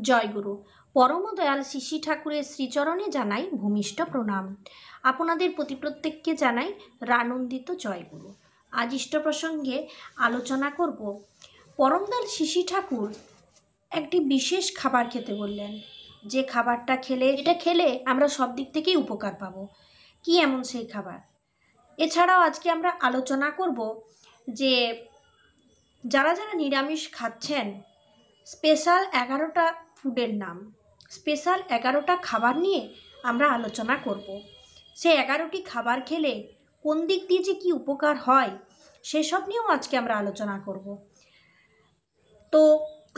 জয়গুরু। পরম দয়াল শিশি ঠাকুরের শ্রীচরণে জানাই ভূমিষ্ঠ প্রণাম। আপনাদের প্রতি প্রত্যেককে জানাই রানন্দিত জয়গুরু। আজ ইষ্ট প্রসঙ্গে আলোচনা করব। পরম দয়াল শিশি ঠাকুর একটি বিশেষ খাবার খেতে বললেন, যে খাবারটা খেলে আমরা সব দিক থেকেই উপকার পাবো। কি এমন সেই খাবার? এছাড়াও আজকে আমরা আলোচনা করব যে যারা যারা নিরামিষ খাচ্ছেন, স্পেশাল 11টা ফুডের নাম, স্পেশাল 11টা খাবার নিয়ে আমরা আলোচনা করব। সে 11টি খাবার খেলে কোন দিক দিয়ে যে কী উপকার হয় সেসব নিয়েও আজকে আমরা আলোচনা করব। তো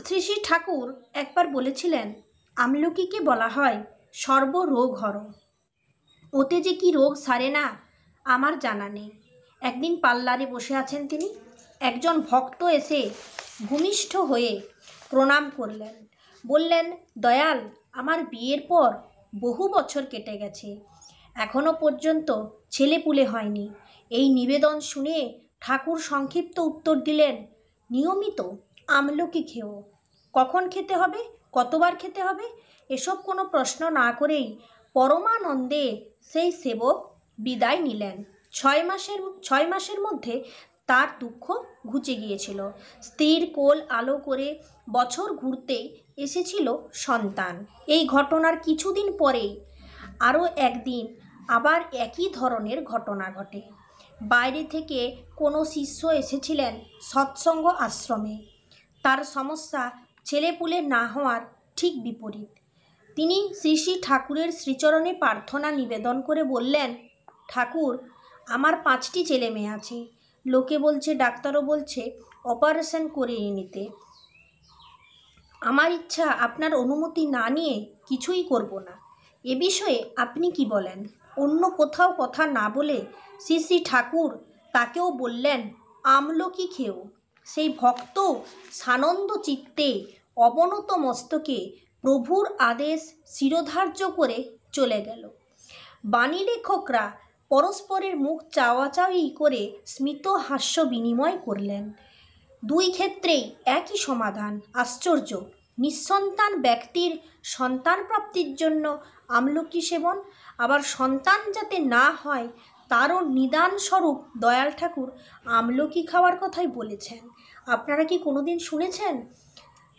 শ্রী শ্রী ঠাকুর একবার বলেছিলেন, আমলকিকে বলা হয় সর্বরোগ হর। ওতে যে কি রোগ সারে না আমার জানা নেই। একদিন পাল্লারে বসে আছেন তিনি, একজন ভক্ত এসে ভূমিষ্ঠ হয়ে প্রণাম করলেন, বললেন, দয়াল, আমার বিয়ের পর বহু বছর কেটে গেছে, এখনো পর্যন্ত ছেলেপুলে হয়নি। এই নিবেদন শুনে ঠাকুর সংক্ষিপ্ত উত্তর দিলেন, নিয়মিত আমলকি খেও। কখন খেতে হবে, কতবার খেতে হবে, এসব কোনো প্রশ্ন না করেই পরমানন্দে সেই সেবক বিদায় নিলেন। 6 মাসের মধ্যে তার দুঃখ ঘুচে গিয়েছিল। স্ত্রীর কোল আলো করে বছর ঘুরতে এসেছিল সন্তান। এই ঘটনার কিছুদিন পরেই আরও একদিন আবার একই ধরনের ঘটনা ঘটে। বাইরে থেকে কোনো শিষ্য এসেছিলেন সৎসঙ্গ আশ্রমে। তার সমস্যা ছেলেপুলে না হওয়ার ঠিক বিপরীত। তিনি শ্রী শ্রী ঠাকুরের শ্রীচরণে প্রার্থনা নিবেদন করে বললেন, ঠাকুর, আমার 5টি ছেলে মেয়ে আছে। লোকে বলছে, ডাক্তারও বলছে অপারেশন করিয়ে নিতে। আমার ইচ্ছা, আপনার অনুমতি না নিয়ে কিছুই করব না। এ বিষয়ে আপনি কি বলেন? অন্য কোথাও কথা না বলে শ্রী শ্রী ঠাকুর তাকেও বললেন, আমলকি খেও। সেই ভক্ত সানন্দ চিত্তে অবনত মস্তকে প্রভুর আদেশ শিরোধার্য করে চলে গেল। বাণী লেখকরা পরস্পরের মুখ চাওয়াচাওয়ি করে স্মিত হাস্য বিনিময় করলেন। দুই ক্ষেত্রেই একই সমাধান। আশ্চর্য! নিঃসন্তান ব্যক্তির সন্তান প্রাপ্তির জন্য আমলকি সেবন, আবার সন্তান যাতে না হয় তারও নিদানস্বরূপ দয়াল ঠাকুর আমলকি খাওয়ার কথাই বলেছেন। আপনারা কি কোনোদিন শুনেছেন?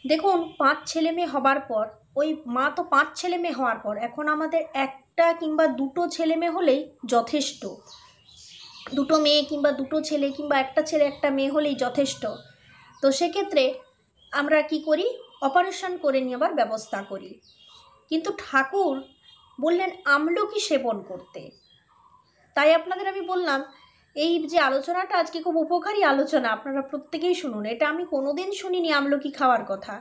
দেখুন, 5 ছেলে মেয়ে হবার পর, ওই মা তো 5 ছেলে মেয়ে হওয়ার পর এখন আমাদের একটা কিংবা দুটো ছেলে মেয়ে হলেই যথেষ্ট। দুটো মেয়ে কিংবা দুটো ছেলে কিংবা একটা ছেলে একটা মেয়ে হলেই যথেষ্ট। তো সেক্ষেত্রে আমরা কি করি? অপারেশন করে নেওয়ার ব্যবস্থা করি। কিন্তু ঠাকুর বললেন আমলকি সেবন করতে। তাই আপনাদের আমি বললাম, এই যে আলোচনাটা আজকে খুব উপকারী আলোচনা, আপনারা প্রত্যেকেই শুনুন। এটা আমি কোনোদিন শুনিনি আমলকি খাওয়ার কথা,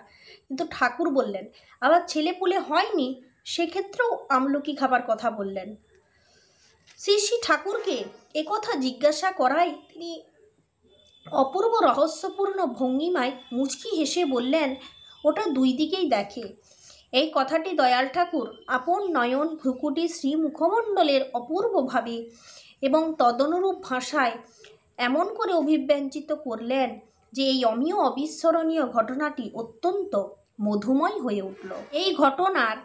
কিন্তু ঠাকুর বললেন। আবার ছেলেপুলে হয়নি, সেক্ষেত্রেও আমলকি খাবার কথা বললেন। শ্রী শ্রী ঠাকুরকে একথা জিজ্ঞাসা করায় তিনি অপূর্ব রহস্যপূর্ণ ভঙ্গিমায় মুচকি হেসে বললেন, ওটা দুই দিকেই দেখে। এই কথাটি দয়াল ঠাকুর আপন নয়ন ভ্রুকুটি শ্রী মুখমণ্ডলের অপূর্বভাবে এবং তদনুরূপ ভাষায় এমন করে অভিব্যঞ্জিত করলেন যে এই অমীয় অবিস্মরণীয় ঘটনাটি অত্যন্ত মধুময় হয়ে উঠল। এই ঘটনার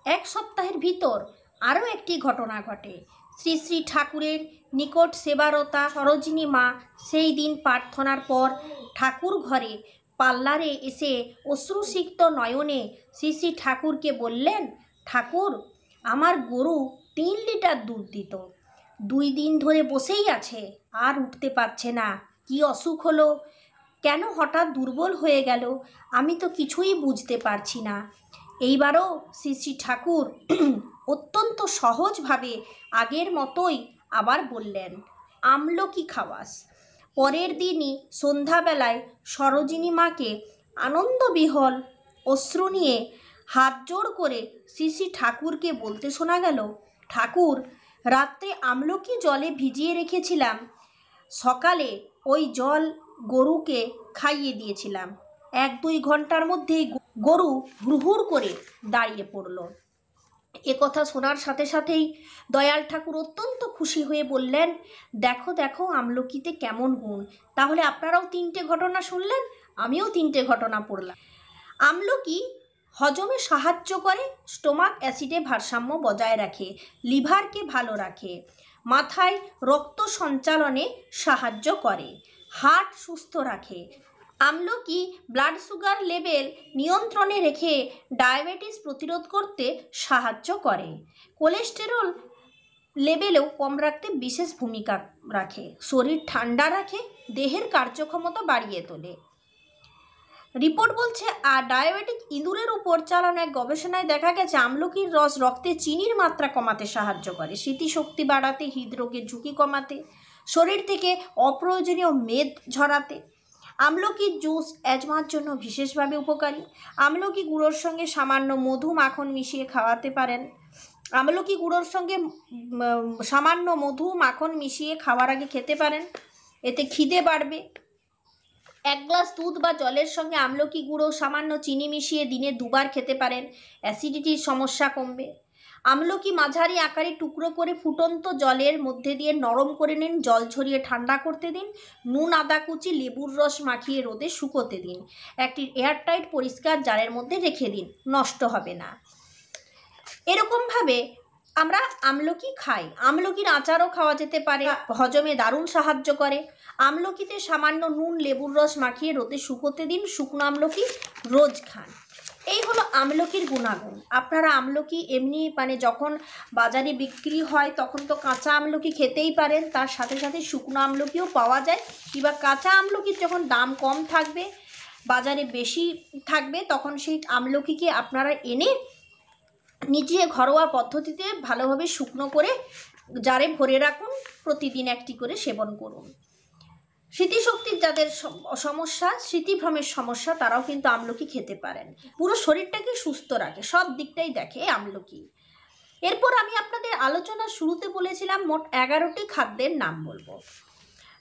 1 সপ্তাহের ভিতর আরও একটি ঘটনা ঘটে। শ্রী শ্রী ঠাকুরের নিকট সেবারতা সরোজিনী মা সেই দিন প্রার্থনার পর ঠাকুর ঘরে পাল্লারে এসে অশ্রুসিক্ত নয়নে শ্রী শ্রী ঠাকুরকে বললেন, ঠাকুর, আমার গরু 3 লিটার দুধ দিত, 2 দিন ধরে বসেই আছে, আর উঠতে পারছে না। কি অসুখ হলো? কেন হঠাৎ দুর্বল হয়ে গেল? আমি তো কিছুই বুঝতে পারছি না। এইবারও শ্রী শ্রী ঠাকুর অত্যন্ত সহজভাবে আগের মতোই আবার বললেন, আমলকি খাওয়াস। পরের দিনই সন্ধ্যাবেলায় সরোজিনী মাকে আনন্দবিহল অশ্রু নিয়ে হাত জোড় করে শ্রী শ্রী ঠাকুরকে বলতে শোনা গেল, ঠাকুর, রাত্রে আমলকি জলে ভিজিয়ে রেখেছিলাম, সকালে ওই জল গরুকে খাইয়ে দিয়েছিলাম। 1-2 ঘন্টার মধ্যেই গরু হুড়হুড় করে দাঁড়িয়ে পড়ল। একথা শোনার সাথে সাথেই দয়াল ঠাকুর অত্যন্ত খুশি হয়ে বললেন, দেখো দেখো আমলকিতে কেমন গুণ। তাহলে আপনারাও 3টে ঘটনা শুনলেন, আমিও 3টে ঘটনা পড়লাম। আমলকি হজমে সাহায্য করে, স্টোমাক অ্যাসিডে ভারসাম্য বজায় রাখে, লিভারকে ভালো রাখে, মাথায় রক্ত সঞ্চালনে সাহায্য করে, হার্ট সুস্থ রাখে। আমলকি ব্লাড সুগার লেভেল নিয়ন্ত্রণে রেখে ডায়াবেটিস প্রতিরোধ করতে সাহায্য করে, কোলেস্টেরল লেভেলেও কম রাখতে বিশেষ ভূমিকা রাখে, শরীর ঠান্ডা রাখে, দেহের কার্যক্ষমতা বাড়িয়ে তোলে। রিপোর্ট বলছে ডায়াবেটিক ইঁদুরের উপর চালানো এক গবেষণায় দেখা গেছে আমলকির রস রক্তে চিনির মাত্রা কমাতে সাহায্য করে, স্মৃতিশক্তি বাড়াতে, হৃদরোগের ঝুঁকি কমাতে, শরীর থেকে অপ্রয়োজনীয় মেদ ঝরাতে। আমলকির জুস অ্যাজমার জন্য বিশেষভাবে উপকারী। আমলকি গুঁড়োর সঙ্গে সামান্য মধু মাখন মিশিয়ে খাওয়াতে পারেন। আমলকি গুঁড়োর সঙ্গে সামান্য মধু মাখন মিশিয়ে খাওয়ার আগে খেতে পারেন, এতে খিদে বাড়বে। 1 গ্লাস দুধ বা জলের সঙ্গে আমলকি গুঁড়ো সামান্য চিনি মিশিয়ে দিনে 2 বার খেতে পারেন, অ্যাসিডিটির সমস্যা কমবে। আমলকি মাঝারি আকারে টুকরো করে ফুটন্ত জলের মধ্যে দিয়ে নরম করে নিন, জল ঝরিয়ে ঠান্ডা করতে দিন, নুন আদা কুচি লেবুর রস মাখিয়ে রোদে শুকোতে দিন, একটি এয়ারটাইট পরিষ্কার জারের মধ্যে রেখে দিন, নষ্ট হবে না। এরকমভাবে আমরা আমলকি খাই। আমলকির আচারও খাওয়া যেতে পারে, হজমে দারুণ সাহায্য করে। আমলকিতে সামান্য নুন লেবুর রস মাখিয়ে রোদে শুকোতে দিন, শুকনো আমলকি রোজ খান। এই হলো আমলকির গুণাগুণ। আপনারা আমলকি এমনি যখন বাজারে বিক্রি হয় তখন তো কাঁচা আমলকি খেতেই পারেন, তার সাথে সাথে শুকনো আমলকিও পাওয়া যায়, কিংবা কাঁচা আমলকির যখন দাম কম থাকবে, বাজারে বেশি থাকবে, তখন সেই আমলকিকে আপনারা এনে নিজে ঘরোয়া পদ্ধতিতে ভালোভাবে শুকনো করে জারে ভরে রাখুন, প্রতিদিন একটি করে সেবন করুন। স্মৃতিশক্তির যাদের সমস্যা, স্মৃতিভ্রমের সমস্যা, তারাও কিন্তু আমলকি খেতে পারেন। পুরো শরীরটাকে সুস্থ রাখে, সব দিকটাই দেখে আমলকি। এরপর আমি আপনাদের আলোচনার শুরুতে বলেছিলাম মোট 11টি খাদ্যের নাম বলবো।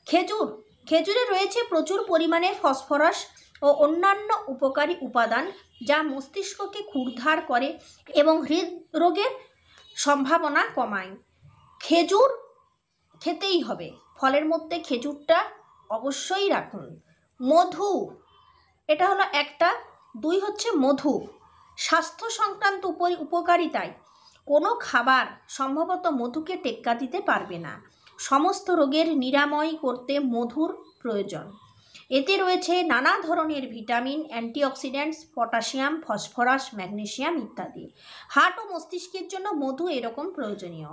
খেজুর, খেজুরে রয়েছে প্রচুর পরিমাণে ফসফরাস ও অন্যান্য উপকারী উপাদান, যা মস্তিষ্ককে ক্ষুরধার করে এবং হৃদরোগের সম্ভাবনা কমায়। খেজুর খেতেই হবে, ফলের মধ্যে খেজুরটা অবশ্যই রাখুন। মধু, এটা হলো একটা। 2 হচ্ছে মধু। স্বাস্থ্য সংক্রান্ত উপকারিতায় কোনো খাবার সম্ভবত মধুকে টেক্কা দিতে পারবে না। সমস্ত রোগের নিরাময় করতে মধুর প্রয়োজন। এতে রয়েছে নানা ধরনের vitamin, antioxidants, potassium, phosphorus, magnesium ইত্যাদি। হার্ট ও মস্তিষ্কের জন্য মধু এরকম প্রয়োজনীয়।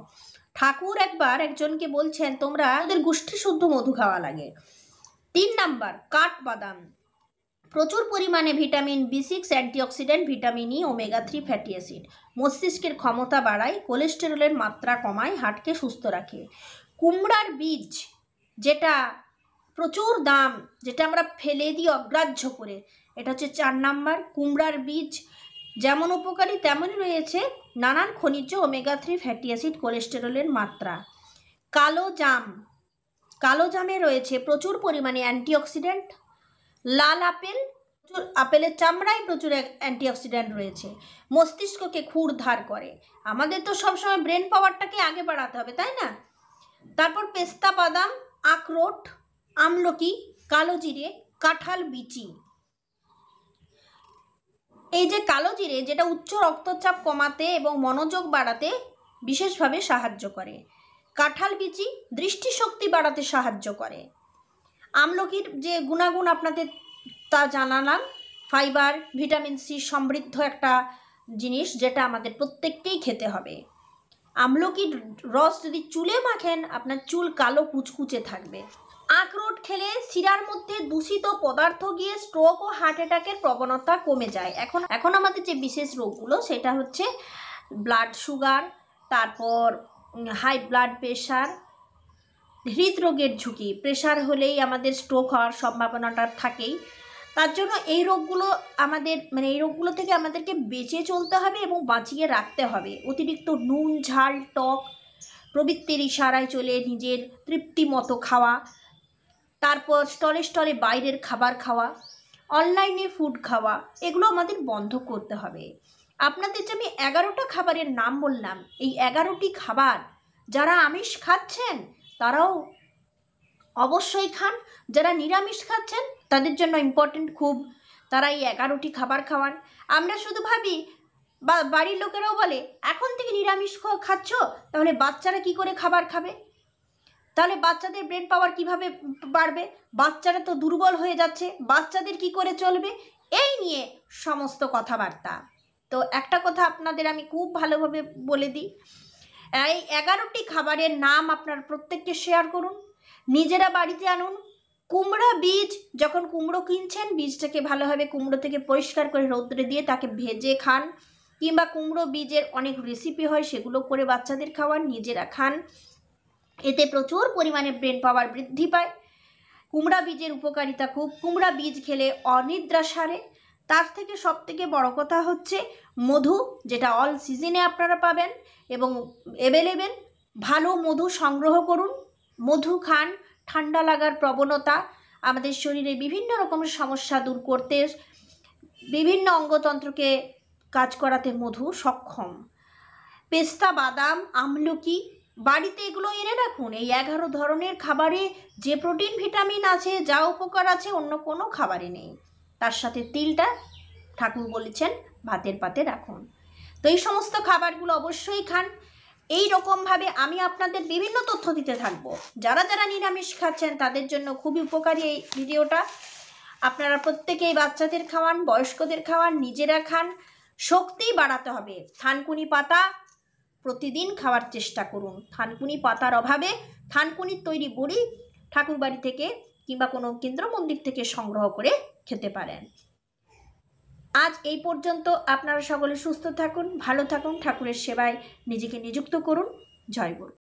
ঠাকুর একবার একজনকে বলছেন, তোমরা ওদের গোষ্ঠী শুদ্ধ মধু খাওয়া লাগে। 3 নাম্বার, কাঠবাদাম, প্রচুর পরিমাণে vitamin B6, antioxidant, vitamin E, omega 3 fatty acid, মস্তিষ্কের ক্ষমতা বাড়ায়, কোলেস্টেরলের মাত্রা কমায়, হার্টকে সুস্থ রাখে। কুমড়ার বীজ, যেটা প্রচুর দাম, যেটা আমরা ফেলে দিই অগ্রাহ্য করে, এটা হচ্ছে 4 নাম্বার। কুমড়ার বীজ যেমন উপকারী তেমনই রয়েছে নানান খনিজ, ওমেগা 3 ফ্যাটি অ্যাসিড, কোলেস্টেরলের মাত্রা। কালো জাম, কালো জামে রয়েছে প্রচুর পরিমাণে অ্যান্টিঅক্সিডেন্ট। লাল আপেল, আপেলের চামড়ায় প্রচুর অ্যান্টিঅক্সিডেন্ট রয়েছে, মস্তিষ্ককে ক্ষুরধার করে। আমাদের তো সবসময় ব্রেন পাওয়ারটাকে আগে বাড়াতে হবে, তাই না? তারপর পেস্তা বাদাম, আখরোট, আমলকি, কালো জিরে, কাঁঠাল বিচি। এই যে কালো জিরে, যেটা উচ্চ রক্তচাপ কমাতে এবং মনোযোগ বাড়াতে বিশেষভাবে সাহায্য করে। কাঁঠাল বিচি দৃষ্টিশক্তি বাড়াতে সাহায্য করে। আমলকির যে গুণাগুণ আপনাদের তা জানালাম। ফাইবার, ভিটামিন সি সমৃদ্ধ একটা জিনিস, যেটা আমাদের প্রত্যেককেই খেতে হবে। আমলকির রস যদি চুলে মাখেন, আপনার চুল কালো কুচকুচে থাকবে। আখরোট খেলে শিরার মধ্যে দূষিত পদার্থ গিয়ে স্ট্রোক ও হার্ট অ্যাটাকের প্রবণতা কমে যায়। এখন আমাদের যে বিশেষ রোগগুলো, সেটা হচ্ছে ব্লাড সুগার, তারপর হাই ব্লাড প্রেশার, হৃদরোগের ঝুঁকি। প্রেশার হলেই আমাদের স্ট্রোক হওয়ার সম্ভাবনাটা থাকেই। তার জন্য এই রোগগুলো আমাদের এই রোগগুলো থেকে আমাদেরকে বেঁচে চলতে হবে এবং বাঁচিয়ে রাখতে হবে। অতিরিক্ত নুন, ঝাল, টক প্রবৃত্তির ইশারায় চলে নিজের তৃপ্তি মতো খাওয়া, তারপর স্টলে স্টলে বাইরের খাবার খাওয়া, অনলাইনে ফুড খাওয়া, এগুলো আমাদের বন্ধ করতে হবে। আপনাদের যে আমি 11টা খাবারের নাম বললাম, এই 11টি খাবার যারা আমিষ খাচ্ছেন তারাও অবশ্যই খান, যারা নিরামিষ খাচ্ছেন তাদের জন্য ইম্পর্টেন্ট খুব। তারা এই 11টি খাবার খাওয়ান। আমরা শুধু ভাবি বা বাড়ির লোকেরাও বলে এখন থেকে নিরামিষ খাচ্ছ, তাহলে বাচ্চারা কি করে খাবার খাবে, তাহলে বাচ্চাদের ব্রেন পাওয়ার কিভাবে বাড়বে, বাচ্চারা তো দুর্বল হয়ে যাচ্ছে, বাচ্চাদের কি করে চলবে, এই নিয়ে সমস্ত কথাবার্তা। তো একটা কথা আপনাদের আমি খুব ভালোভাবে বলে দিই, এই 11টি খাবারের নাম আপনারা প্রত্যেককে শেয়ার করুন, নিজেরা বাড়িতে আনুন। কুমড়া বীজ, যখন কুমড়ো কিনছেন বীজটাকে ভালোভাবে কুমড়ো থেকে পরিষ্কার করে রৌদ্রে দিয়ে তাকে ভেজে খান, কিংবা কুমড়ো বীজের অনেক রেসিপি হয় সেগুলো করে বাচ্চাদের খাওয়ান, নিজেরা খান। এতে প্রচুর পরিমাণে ব্রেন পাওয়ার বৃদ্ধি পায়। কুমড়া বীজের উপকারিতা খুব, কুমড়া বীজ খেলে অনিদ্রা সারে। তার থেকে সবথেকে বড় কথা হচ্ছে মধু, যেটা অল সিজনে আপনারা পাবেন এবং অ্যাভেলেবেল। ভালো মধু সংগ্রহ করুন, মধু খান। ঠান্ডা লাগার প্রবণতা, আমাদের শরীরে বিভিন্ন রকমের সমস্যা দূর করতে, বিভিন্ন অঙ্গতন্ত্রকে কাজ করাতে মধু সক্ষম। পেস্তা বাদাম, আমলকি বাড়িতে এগুলো এনে রাখুন। এই 11 ধরনের খাবারে যে প্রোটিন ভিটামিন আছে, যা উপকার আছে অন্য কোনো খাবারে নেই। তার সাথে তিলটা ঠাকুর বলেছেন ভাতের পাতে রাখুন। তো এই সমস্ত খাবারগুলো অবশ্যই খান। এই রকমভাবে আমি আপনাদের বিভিন্ন তথ্য দিতে থাকবো। যারা যারা নিরামিষ খাচ্ছেন তাদের জন্য খুবই উপকারী এই ভিডিওটা। আপনারা প্রত্যেকেই বাচ্চাদের খাওয়ান, বয়স্কদের খাওয়ান, নিজেরা খান। শক্তি বাড়াতে হবে। থানকুনি পাতা প্রতিদিন খাওয়ার চেষ্টা করুন। থানকুনি পাতার অভাবে থানকুনির তৈরি বড়ি ঠাকুরবাড়ি থেকে কিংবা কোনো কেন্দ্র মন্দির থেকে সংগ্রহ করে খেতে পারেন। আজ এই পর্যন্ত। আপনারা সকলে সুস্থ থাকুন, ভালো থাকুন, ঠাকুরের সেবায় নিজেকে নিযুক্ত করুন। জয় গুরু।